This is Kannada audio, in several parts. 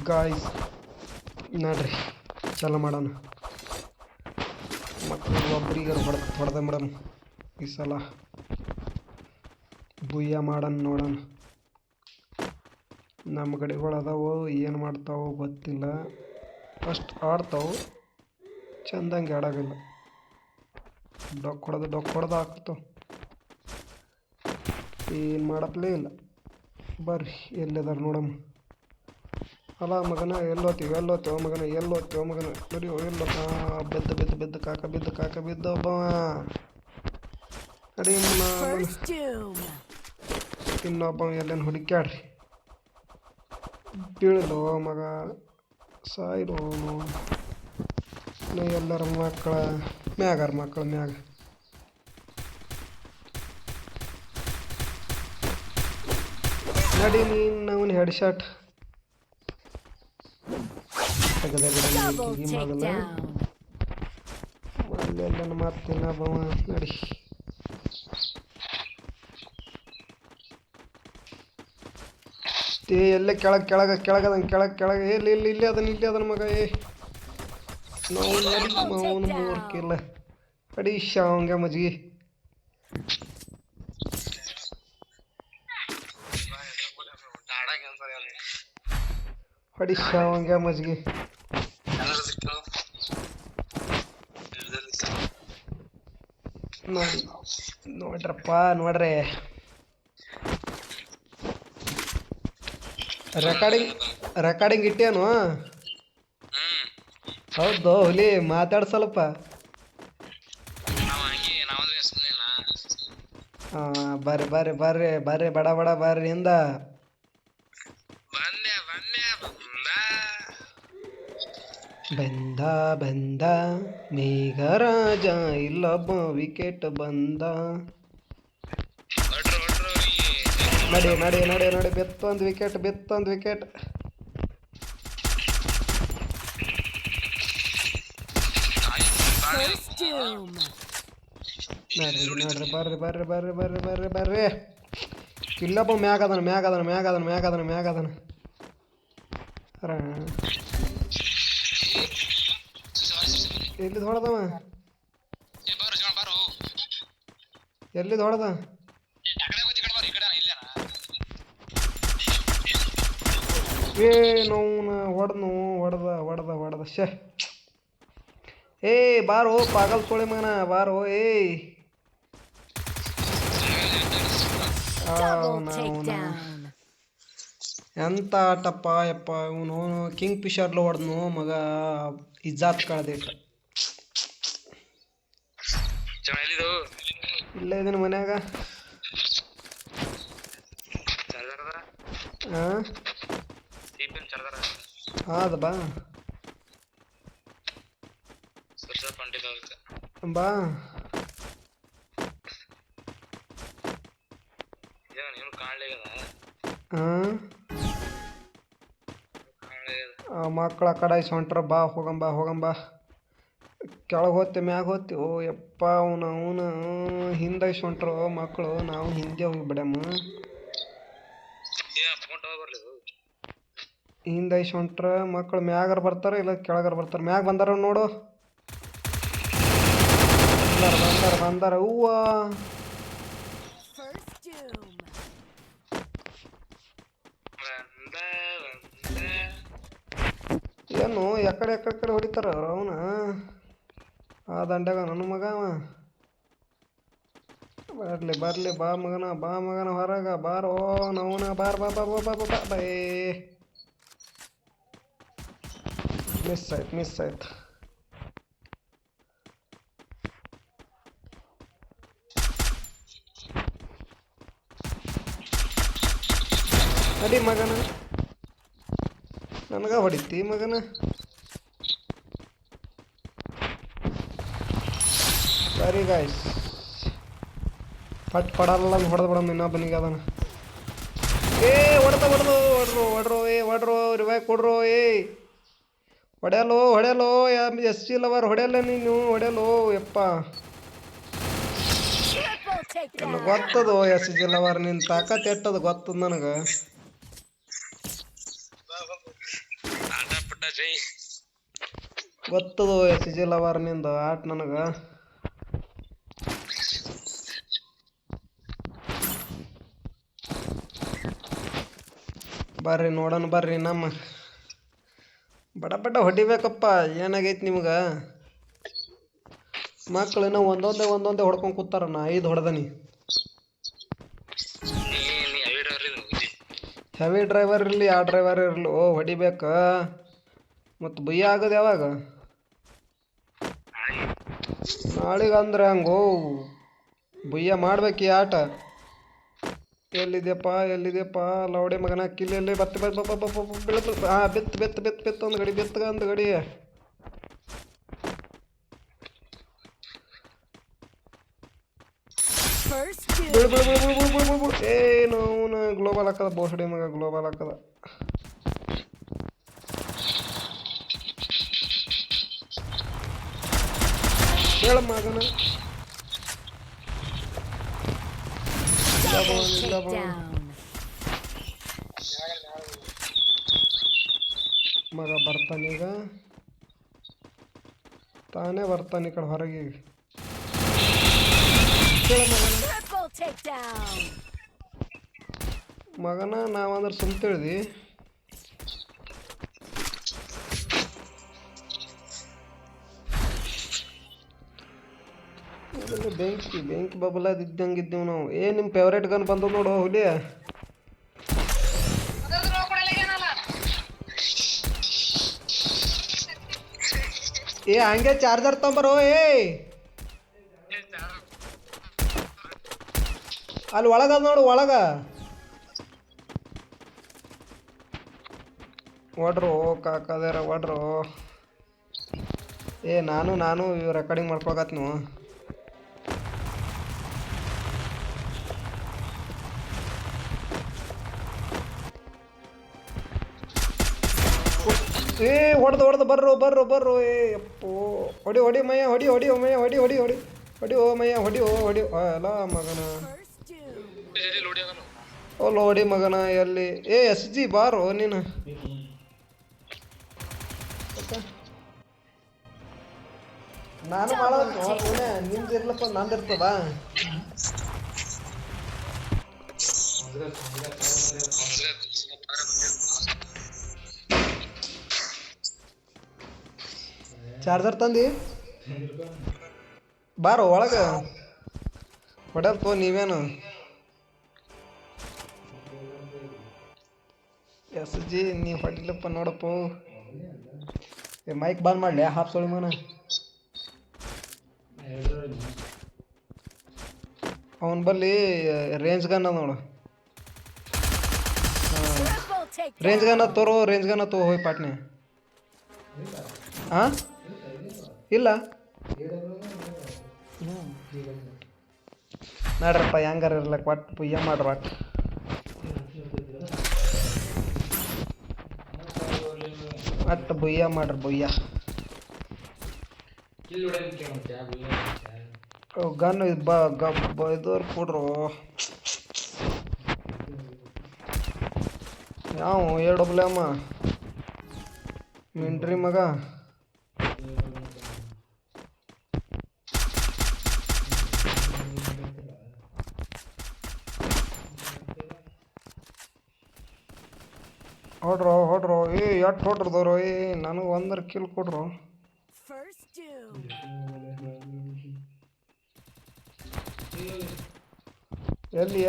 ಗಾಯ್ಸ್ ನೋಡ್ರಿ ಚಲೋ ಮಾಡೋಣ. ಮಕ್ಕಳು ಒಬ್ರಿಗೆ ಹೊಡೆದ ಮೇಡಮ್ ಈ ಸಲ ಬುಯ್ಯ ಮಾಡೋಣ ನೋಡೋಣ. ನಮ್ಮ ಕಡೆಗಳು ಅದಾವು, ಏನು ಮಾಡ್ತಾವೋ ಗೊತ್ತಿಲ್ಲ. ಫಸ್ಟ್ ಆಡ್ತಾವು, ಚೆಂದಂಗೆ ಆಡೋಂಗಿಲ್ಲ. ಡೊಕ್ ಹೊಡೆದು ಹಾಕ್ತಾವ. ಏನು ಮಾಡಪ್ಲೇ ಇಲ್ಲ. ಬರ್ರಿ ಎಲ್ಲಿದಾರ ನೋಡಮ್ಮ. ಅಲ್ಲ ಮಗನ ಎಲ್ಲೋತೀವ ಮಗನ ಬರೀ ಬಿದ್ದು ಕಾಕ ಬಿದ್ದು ಒಬ್ಬ ಅಡಿ ಇನ್ನೊಬ್ಬ ಎಲ್ಲೇನು ಹುಡುಕ್ಯಾಡ್ರಿ ಬೀಳಲು ಮಗ ಸಾಯಿರೋ. ಎಲ್ಲರ ಮಕ್ಕಳ ಮ್ಯಾಗ ನಡಿ ನೀನು ಅವನು ಹೆಡ್ ಶಾಟ್ ಮೊದಲೆಲ್ಲ ಮಾತಿನ ಬವ ನಡಿ. ಎಲ್ಲ ಕೆಳಗೆ ಇಲ್ಲಿ ಅದನ್ನ ಮಗ. ನಾವು ನಡಿ ಅವನು ಮೂರ್ಕಿಲ್ಲ ಅಡಿ ಶಾವಂಗ ಮಜ್ಗಿ ಹೊಡಿಶಾವಂಗ ಮಜ್ಗಿ ನೋಡ್ರಿ ರೆಕಾರ್ಡಿಂಗ್ ಇಟ್ಟೇನು? ಹೌದು ಹುಲಿ ಮಾತಾಡ ಸ್ವಲ್ಪ. ಬರ್ರಿ ಬಡ ಬರ್ರಿ ಇಂದ ಬಂದ ಮೇಘರಾಜ ಇಲ್ಲೊಬ್ಬ ವಿಕೆಟ್ ಬಂದ. ನಡಿ ಬೆತ್ತೊಂದು ವಿಕೆಟ್ ನೋಡ್ರಿ ಬರ್ರಿ. ಇಲ್ಲೊಬ್ಬ ಮ್ಯಾಗದನ ಎಲ್ಲಿದ್ ಹೊಡೆದವ? ಎಲ್ಲಿದ್ ಹೊಡೆದ? ಹೊಡೆದ ಶೇ. ಏ ಬಾರೋ ಪಾಗಲ್ ಸೋಳೆ ಮಗನ ಬಾರೋ. ಎಂತ ಆಟಪ್ಪ ಯಪ್ಪ ಇವನು. ಕಿಂಗ್ ಫಿಶರ್ಲು ಹೊಡೆದ್ನು ಮಗ. ಇಜ್ಜಾತ್ ಕಳ್ದಿಟ್ಟ. ಇಲ್ಲ ಇದೀನಿ ಮನ್ಯಾಗ. ಹಾದ ಬಾ ಮಕ್ಕಳ ಕಡೆ ಸೊಂಟ್ರ ಬಾ ಹೋಗಂಬ. ಕೆಳಗೆ ಹೋಗ್ತೆ ಮ್ಯಾಗ ಹೋಗ್ತಿ. ಓ ಯಪ್ಪ ಅವನು ಹಿಂದೆ ಸೊಂಟ್ರು ಮಕ್ಕಳು. ನಾವು ಹಿಂದೆ ಹೋಗಿ ಬಿಡಮ್ಮ. ಹಿಂದೆ ಸೊಂಟ್ರ ಮಕ್ಕಳು ಮ್ಯಾಗರ ಬರ್ತಾರ ಇಲ್ಲ ಕೆಳಗರ ಬರ್ತಾರ. ಮ್ಯಾಗ ಬಂದಾರ ನೋಡು. ಬಂದಾರ ಹೂವ. ಏನು ಎಕಡೆ ಹೊಡಿತಾರ ಅವನ. ಆ ದಂಡಗ ನನ್ನ ಮಗ ಅವ. ಬರ್ಲಿ ಬಾ ಮಗನ ಹೊರಗ ಬಾರೋ ನವನ ಬಾ. ಮಿಸ್ ಆಯ್ತು. ನಡಿ ಮಗನ ನನಗ ಹೊಡಿತಿ ಮಗನ. ಸರಿ ಗಾಯ್ಸ್ ಪಡಲ್ಲ ಹೊಡೆದು ಬಿಡಮ್ಮ. ಇನ್ನೊಬ್ಬನಿಗೆ ಅದನ ಹೊಡ್ರೋ ರಿವೈವ್ ಕೊಡ್ರೋ. ಹೊಡೆಯಲೋ ಎಸ್ ಸಿ ಲವರ್ ಹೊಡೆಯಲ್ಲ ನೀನು ಹೊಡೆಯಲೋ ಯಪ್ಪ. ನನಗೆ ಗೊತ್ತದು ಎಸ್ ಸಿ ಲವರ್ ನಿನ್ನ ತಾಕತ್ ಎಟ್ಟದು ಗೊತ್ತದ ನನಗೆ. ಗೊತ್ತದು ಎಸ್ ಜಿ ಲವರ್ ನಿಂದು ಆಟ ನನಗೆ. ಬರ್ರಿ ನೋಡೋಣ ಬರ್ರಿ ನಮ್ಮ ಬಡ ಬಡ ಹೊಡಿಬೇಕಪ್ಪ. ಏನಾಗೈತಿ ನಿಮ್ಗೆ? ಮಕ್ಳು ಇನ್ನೂ ಒಂದೊಂದೇ ಹೊಡ್ಕೊಂಡು ಕೂತಾರ. ನಾ 5 ಹೊಡೆದನಿ. ಹೆವಿ ಡ್ರೈವರ್ ಇರಲಿ ಯಾವ ಡ್ರೈವರ್ ಇರಲಿ ಹೊಡಿಬೇಕು. ಮತ್ತು ಬುಯ್ಯ ಆಗೋದು ಯಾವಾಗ? ನಾಳೆಗೆ ಅಂದ್ರೆ ಹಂಗೋ ಬುಯ್ಯ ಮಾಡ್ಬೇಕು ಈ ಆಟ. ಎಲ್ಲಿದೆಯಪ್ಪ ಲೌಡೆ ಮಗನ ಕಿಲ್ಲಿ ಬತ್ತೆ ಬೆತ್ತು ಒಂದು ಗಡಿ ಬೆತ್ತಗ ಒಂದು ಗಡಿ. ಏನು ಗ್ಲೋಬಲ್ ಹಾಕದ ಬೋಸಡಿ ಮಗ ಗ್ಲೋಬಲ್ ಹಾಕದ. ಹೇಳ ಮಗನ ಮಗ ಬರ್ತಾನೀಗ, ತಾನೇ ಬರ್ತಾನೆ ಈ ಕಡೆ ಹೊರಗೆ. ಮಗನ ನಾವಂದ್ರೆ ಸುಮ್ ತಿಳಿದಿ. ಬೆಂಕಿ ಬಬಲಾದ ಇದ್ದಂಗಿದ್ದೀವಿ ನಾವು. ನಿಮ್ಮ ಫೇವ್ರೇಟ್ ಗನ್ ಬಂದು ನೋಡು ಹುಲಿ. ಹಂಗೆ ಚಾರ್ಜರ್ ತೊಂಬರೋ. ಅಲ್ಲಿ ಒಳಗದ ನೋಡು ಒಳಗ. ಒಡ್ರು ಕಾಕದೇರ ಒಡ್ರು. ನಾನು ರೆಕಾರ್ಡಿಂಗ್ ಮಾಡ್ಕೊಳಕತ್ ನೀವು. ಹೊಡೆದು ಬರ್ರೋ. ಅಪ್ಪೋ ಹೊಡಿ ಮಯ್ಯ ಹೊಡಿ ಮಯ್ಯ ಹೊಡಿ ಓ ಮಯ್ಯ ಹೊಡಿ ಅಲ್ಲ ಮಗನ. ಓ ಲೋಡಿ ಮಗನ ಎಲ್ಲಿ? ಎಸ್ ಜಿ ಬಾರೋ ನೀನು. ನಾನು ಮಾಡೋದು ನಿಮ್ದು ಇರ್ಲಪ್ಪ ನಂದು ಇರ್ತದ. ಚಾರ್ಜರ್ ತಂದಿ ಬಾರೋ ಒಳಗ ಹೊಡೆಯಲ್ಪ. ನೀವೇನು ಎಸ್ ಜಿ ನೀ ಹೊಡಿಲಪ್ಪ ನೋಡಪ್ಪ. ಮೈಕ್ ಬಂದ್ ಮಾಡಲಿ ಹಾಫ್ ಸೋಳಿ ಮನ. ಅವನ್ ಬಲ್ಲಿ ರೇಂಜ್ ಗನ್ ನೋಡು. ರೇಂಜ್ ಗನ್ ತೋ ಹೋಯ್ ಪಾಟ್ನೆ. ಹಾಂ ಇಲ್ಲ ನಡ್ರಪ್ಪ ಹೆಂಗಾರ ಇರ್ಲಕ್ಕ ಒಟ್ಟು ಬುಯ್ಯ ಮಾಡ್ರಿ ಒಟ್ಟು ಬುಯ್ಯ ಮಾಡ್ರಿ ಬುಯ್ಯ. ಗನ್ ಇದವ್ರು ಕೊಡ್ರು. ಯಾವ ಎರಡೊಬ್ಲಮ್ಮ ಮಿಂಟ್ರಿ ಮಗ. ಹೊಡ್ರೋ ಎಟ್ಟು ಹೊಡ್ರದವ್ರು. ನನಗೆ 1 ಕಿಲ್ ಕೊಡ್ರು. ಎಲ್ಲಿ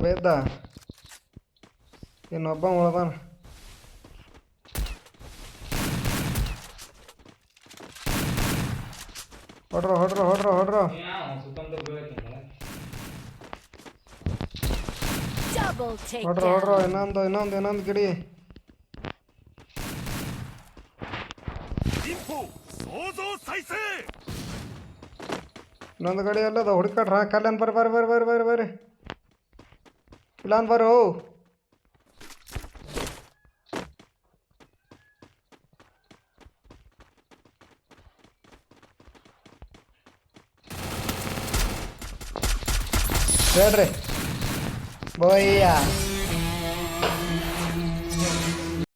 ಬೇದ್ದ ಇನ್ನೊಬ್ಬ ಉಳ್ದಾನ. ಹೊಡ್ರೋ ಇನ್ನೊಂದು ಗಿಡಿ. ಇನ್ನೊಂದು ಗಾಡಿ ಎಲ್ಲದ ಹುಡುಕಾಡ್ರ. ಕಲ್ಯಾಣ ಬರ್ರಿ ಇಲ್ಲಾಂದ್ ಬರೋ. ಬೇಡ್ರಿ ಬೋಯ್ಯ